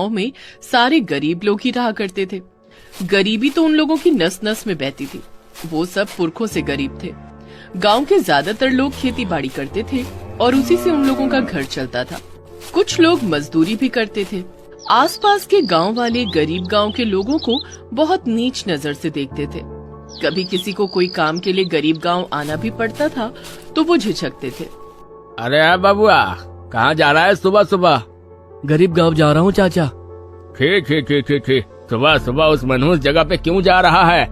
गांव में सारे गरीब लोग ही रहा करते थे। गरीबी तो उन लोगों की नस नस में बहती थी। वो सब पुरखों से गरीब थे। गांव के ज्यादातर लोग खेती बाड़ी करते थे और उसी से उन लोगों का घर चलता था। कुछ लोग मजदूरी भी करते थे। आसपास के गांव वाले गरीब गांव के लोगों को बहुत नीच नजर से देखते थे। कभी किसी को कोई काम के लिए गरीब गांव आना भी पड़ता था तो वो झिझकते थे। अरे यार बाबुआ, कहाँ जा रहा है सुबह सुबह? गरीब गांव जा रहा हूँ चाचा। ठीक। सुबह सुबह उस मनहूस जगह पे क्यों जा रहा है?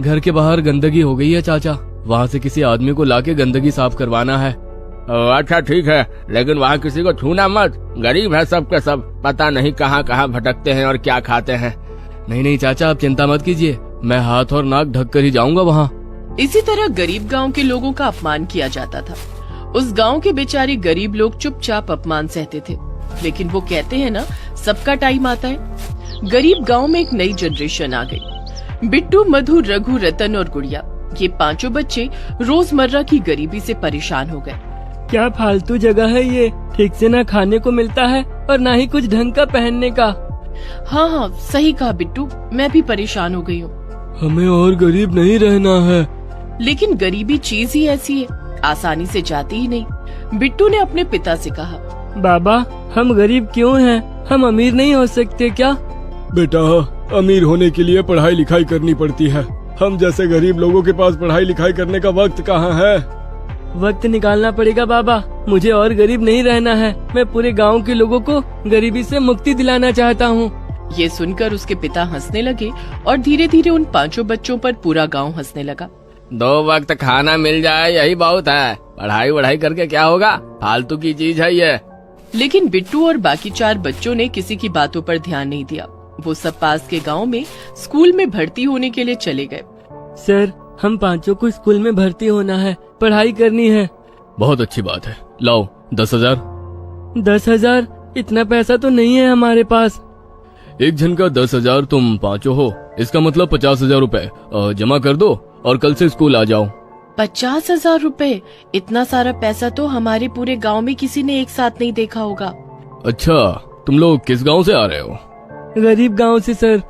घर के बाहर गंदगी हो गई है चाचा, वहाँ से किसी आदमी को लाके गंदगी साफ करवाना है। अच्छा ठीक है, लेकिन वहाँ किसी को छूना मत। गरीब है सब के सब, पता नहीं कहाँ कहाँ भटकते हैं और क्या खाते हैं। नहीं चाचा, आप चिंता मत कीजिए, मैं हाथ और नाक ढक कर ही जाऊंगा वहाँ। इसी तरह गरीब गांव के लोगों का अपमान किया जाता था। उस गांव के बेचारे गरीब लोग चुपचाप अपमान सहते थे। लेकिन वो कहते हैं ना, सबका टाइम आता है। गरीब गांव में एक नई जनरेशन आ गई। बिट्टू, मधु, रघु, रतन और गुड़िया, ये पांचों बच्चे रोजमर्रा की गरीबी से परेशान हो गए। क्या फालतू जगह है ये, ठीक से ना खाने को मिलता है और ना ही कुछ ढंग का पहनने का। हाँ, सही कहा बिट्टू, मैं भी परेशान हो गई हूँ। हमें और गरीब नहीं रहना है। लेकिन गरीबी चीज ही ऐसी है, आसानी से जाती ही नहीं। बिट्टू ने अपने पिता से कहा, बाबा, हम गरीब क्यों हैं? हम अमीर नहीं हो सकते क्या? बेटा, अमीर होने के लिए पढ़ाई लिखाई करनी पड़ती है। हम जैसे गरीब लोगों के पास पढ़ाई लिखाई करने का वक्त कहाँ है? वक्त निकालना पड़ेगा बाबा, मुझे और गरीब नहीं रहना है। मैं पूरे गांव के लोगों को गरीबी से मुक्ति दिलाना चाहता हूँ। ये सुनकर उसके पिता हंसने लगे और धीरे धीरे उन पांचों बच्चों पर पूरा गांव हंसने लगा। 2 वक्त खाना मिल जाए यही बहुत है, पढ़ाई वढ़ाई करके क्या होगा, फालतू की चीज है ये। लेकिन बिट्टू और बाकी 4 बच्चों ने किसी की बातों पर ध्यान नहीं दिया। वो सब पास के गांव में स्कूल में भर्ती होने के लिए चले गए। सर, हम पांचों को स्कूल में भर्ती होना है, पढ़ाई करनी है। बहुत अच्छी बात है, लाओ 10,000। 10,000? इतना पैसा तो नहीं है हमारे पास। एक जन का 10,000, तुम पांचों हो, इसका मतलब 50,000 रूपए जमा कर दो और कल से स्कूल आ जाओ। 50,000 रूपए? इतना सारा पैसा तो हमारे पूरे गांव में किसी ने एक साथ नहीं देखा होगा। अच्छा, तुम लोग किस गांव से आ रहे हो? गरीब गांव से सर।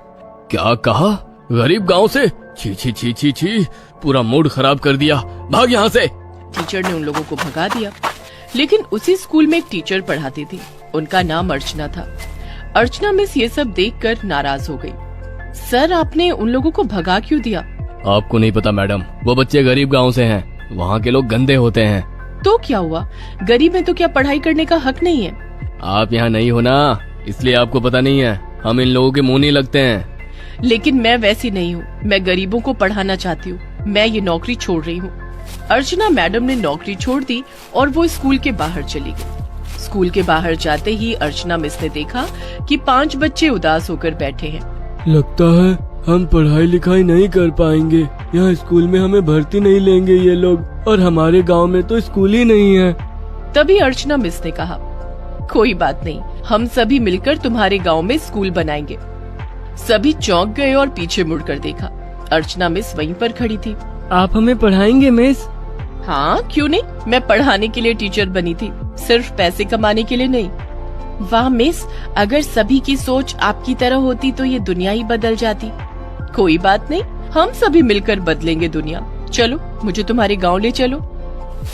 क्या कहा? गरीब गांव से? छी, पूरा मूड खराब कर दिया, भाग यहाँ से। टीचर ने उन लोगों को भगा दिया। लेकिन उसी स्कूल में एक टीचर पढ़ाती थी, उनका नाम अर्चना था। अर्चना मिस ये सब देखकर नाराज हो गई। सर, आपने उन लोगों को भगा क्यों दिया? आपको नहीं पता मैडम, वो बच्चे गरीब गांव से हैं, वहाँ के लोग गंदे होते हैं। तो क्या हुआ, गरीब है तो क्या पढ़ाई करने का हक नहीं है? आप यहाँ नहीं हो ना, इसलिए आपको पता नहीं है। हम इन लोगों के मुंह नहीं लगते हैं। लेकिन मैं वैसी नहीं हूँ, मैं गरीबों को पढ़ाना चाहती हूँ। मैं ये नौकरी छोड़ रही हूँ। अर्चना मैडम ने नौकरी छोड़ दी और वो स्कूल के बाहर चली गई। स्कूल के बाहर जाते ही अर्चना मिस ने देखा कि 5 बच्चे उदास होकर बैठे हैं। लगता है हम पढ़ाई लिखाई नहीं कर पाएंगे, यहाँ स्कूल में हमें भर्ती नहीं लेंगे ये लोग, और हमारे गांव में तो स्कूल ही नहीं है। तभी अर्चना मिस ने कहा, कोई बात नहीं, हम सभी मिलकर तुम्हारे गांव में स्कूल बनाएंगे। सभी चौंक गए और पीछे मुड़कर देखा। अर्चना मिस वहीं पर खड़ी थी। आप हमें पढ़ाएंगे मिस? हाँ, क्यों नहीं, मैं पढ़ाने के लिए टीचर बनी थी, सिर्फ पैसे कमाने के लिए नहीं। वाह मिस, अगर सभी की सोच आपकी तरह होती तो ये दुनिया ही बदल जाती। कोई बात नहीं, हम सभी मिलकर बदलेंगे दुनिया। चलो, मुझे तुम्हारे गांव ले चलो।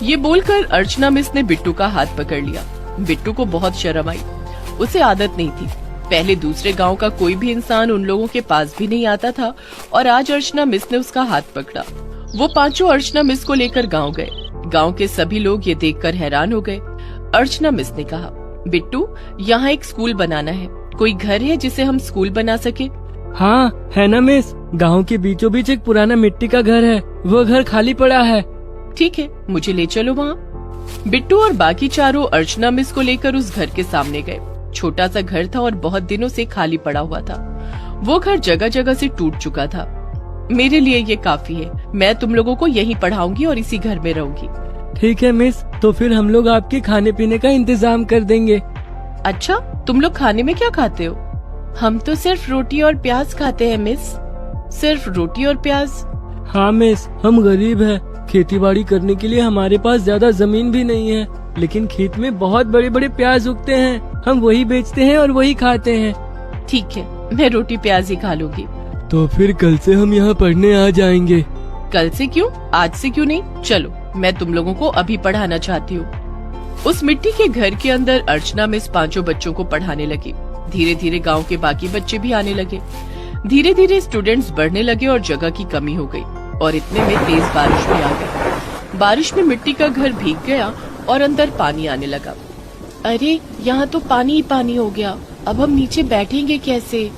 ये बोलकर अर्चना मिस ने बिट्टू का हाथ पकड़ लिया। बिट्टू को बहुत शर्म आई, उसे आदत नहीं थी। पहले दूसरे गांव का कोई भी इंसान उन लोगों के पास भी नहीं आता था और आज अर्चना मिस ने उसका हाथ पकड़ा। वो पांचों अर्चना मिस को लेकर गांव गए। गांव के सभी लोग ये देखकर हैरान हो गए। अर्चना मिस ने कहा, बिट्टू, यहाँ एक स्कूल बनाना है, कोई घर है जिसे हम स्कूल बना सके? हाँ है ना मिस, गांव के बीचों बीच एक पुराना मिट्टी का घर है, वो घर खाली पड़ा है। ठीक है, मुझे ले चलो वहाँ। बिट्टू और बाकी चारों अर्चना मिस को लेकर उस घर के सामने गए। छोटा सा घर था और बहुत दिनों से खाली पड़ा हुआ था। वो घर जगह जगह से टूट चुका था। मेरे लिए ये काफी है, मैं तुम लोगों को यहीं पढ़ाऊंगी और इसी घर में रहूंगी। ठीक है मिस, तो फिर हम लोग आपके खाने पीने का इंतजाम कर देंगे। अच्छा, तुम लोग खाने में क्या खाते हो? हम तो सिर्फ रोटी और प्याज खाते हैं मिस। सिर्फ रोटी और प्याज? हाँ मिस, हम गरीब हैं, खेती बाड़ी करने के लिए हमारे पास ज्यादा जमीन भी नहीं है, लेकिन खेत में बहुत बड़े बड़े प्याज उगते हैं हम वही बेचते हैं और वही खाते हैं। ठीक है, मैं रोटी प्याज ही खा लूंगी। तो फिर कल से हम यहाँ पढ़ने आ जाएंगे। कल से क्यों, आज से क्यों नहीं? चलो, मैं तुम लोगों को अभी पढ़ाना चाहती हूँ। उस मिट्टी के घर के अंदर अर्चना मिस 5 बच्चों को पढ़ाने लगी। धीरे धीरे गांव के बाकी बच्चे भी आने लगे। धीरे धीरे स्टूडेंट्स बढ़ने लगे और जगह की कमी हो गई और इतने में तेज बारिश भी आ गई। बारिश में मिट्टी का घर भीग गया और अंदर पानी आने लगा। अरे, यहाँ तो पानी ही पानी हो गया। अब हम नीचे बैठेंगे कैसे?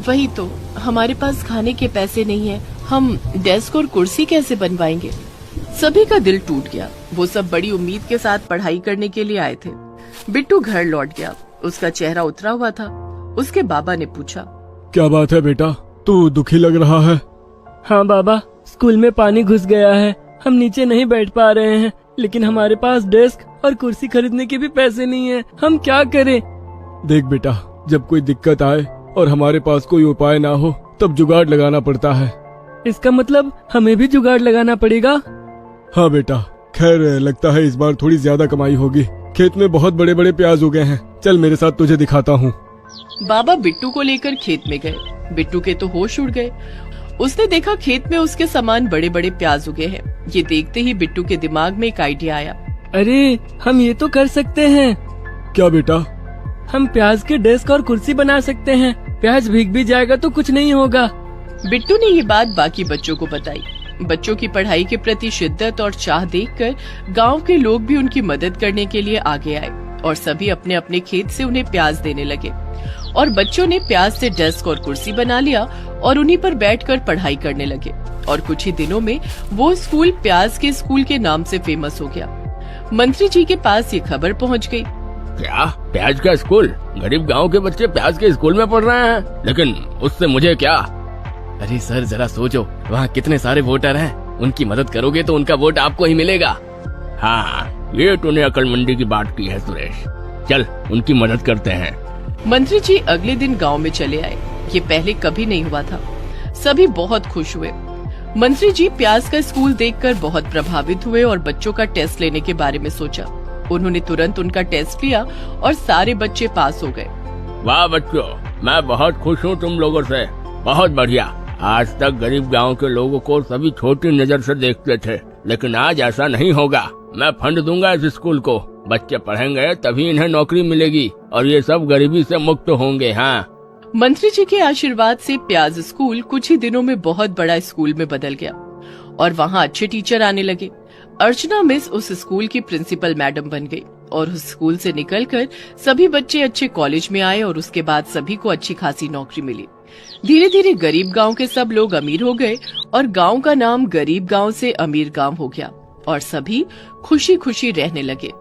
वही तो, हमारे पास खाने के पैसे नहीं है। हम डेस्क और कुर्सी कैसे बनवाएंगे? सभी का दिल टूट गया। वो सब बड़ी उम्मीद के साथ पढ़ाई करने के लिए आए थे। बिट्टू घर लौट गया। उसका चेहरा उतरा हुआ था। उसके बाबा ने पूछा, क्या बात है बेटा, तू दुखी लग रहा है? हाँ बाबा, स्कूल में पानी घुस गया है। हम नीचे नहीं बैठ पा रहे हैं, लेकिन हमारे पास डेस्क और कुर्सी खरीदने के भी पैसे नहीं है। हम क्या करें? देख बेटा, जब कोई दिक्कत आए और हमारे पास कोई उपाय ना हो तब जुगाड़ लगाना पड़ता है। इसका मतलब हमें भी जुगाड़ लगाना पड़ेगा? हाँ बेटा, खैर लगता है इस बार थोड़ी ज्यादा कमाई होगी। खेत में बहुत बड़े बड़े प्याज उगे हैं। चल मेरे साथ, तुझे दिखाता हूँ। बाबा बिट्टू को लेकर खेत में गए। बिट्टू के तो होश उड़ गए। उसने देखा खेत में उसके समान बड़े बड़े प्याज उगे हैं। ये देखते ही बिट्टू के दिमाग में एक आइडिया आया। अरे, हम ये तो कर सकते हैं। क्या बेटा? हम प्याज के डेस्क और कुर्सी बना सकते हैं। प्याज भीग भी जाएगा तो कुछ नहीं होगा। बिट्टू ने ये बात बाकी बच्चों को बताई। बच्चों की पढ़ाई के प्रति शिद्दत और चाह देखकर गांव के लोग भी उनकी मदद करने के लिए आगे आए और सभी अपने अपने खेत से उन्हें प्याज देने लगे और बच्चों ने प्याज से डेस्क और कुर्सी बना लिया और उन्हीं पर बैठकर पढ़ाई करने लगे। और कुछ ही दिनों में वो स्कूल प्याज के स्कूल के नाम से फेमस हो गया। मंत्री जी के पास ये खबर पहुंच गई। क्या, प्याज का स्कूल? गरीब गांव के बच्चे प्याज के स्कूल में पढ़ रहे हैं, लेकिन उससे मुझे क्या? अरे सर, जरा सोचो, वहाँ कितने सारे वोटर हैं। उनकी मदद करोगे तो उनका वोट आपको ही मिलेगा। हाँ, ये तूने अकलमंदी की बात की है सुरेश। चल, उनकी मदद करते हैं। मंत्री जी अगले दिन गांव में चले आए। ये पहले कभी नहीं हुआ था। सभी बहुत खुश हुए। मंत्री जी प्याज का स्कूल देखकर बहुत प्रभावित हुए और बच्चों का टेस्ट लेने के बारे में सोचा। उन्होंने तुरंत उनका टेस्ट लिया और सारे बच्चे पास हो गए। वाह बच्चों, मैं बहुत खुश हूँ तुम लोगों से। बहुत बढ़िया। आज तक गरीब गांव के लोगों को सभी छोटी नजर से देखते थे, लेकिन आज ऐसा नहीं होगा। मैं फंड दूंगा इस स्कूल को। बच्चे पढ़ेंगे तभी इन्हें नौकरी मिलेगी और ये सब गरीबी से मुक्त होंगे। हाँ। मंत्री जी के आशीर्वाद से प्याज स्कूल कुछ ही दिनों में बहुत बड़ा स्कूल में बदल गया और वहाँ अच्छे टीचर आने लगे। अर्चना मिस उस स्कूल की प्रिंसिपल मैडम बन गई और उस स्कूल से निकलकर सभी बच्चे अच्छे कॉलेज में आए और उसके बाद सभी को अच्छी खासी नौकरी मिली। धीरे धीरे गरीब गांव के सब लोग अमीर हो गए और गांव का नाम गरीब गांव से अमीर गांव हो गया और सभी खुशी खुशी रहने लगे।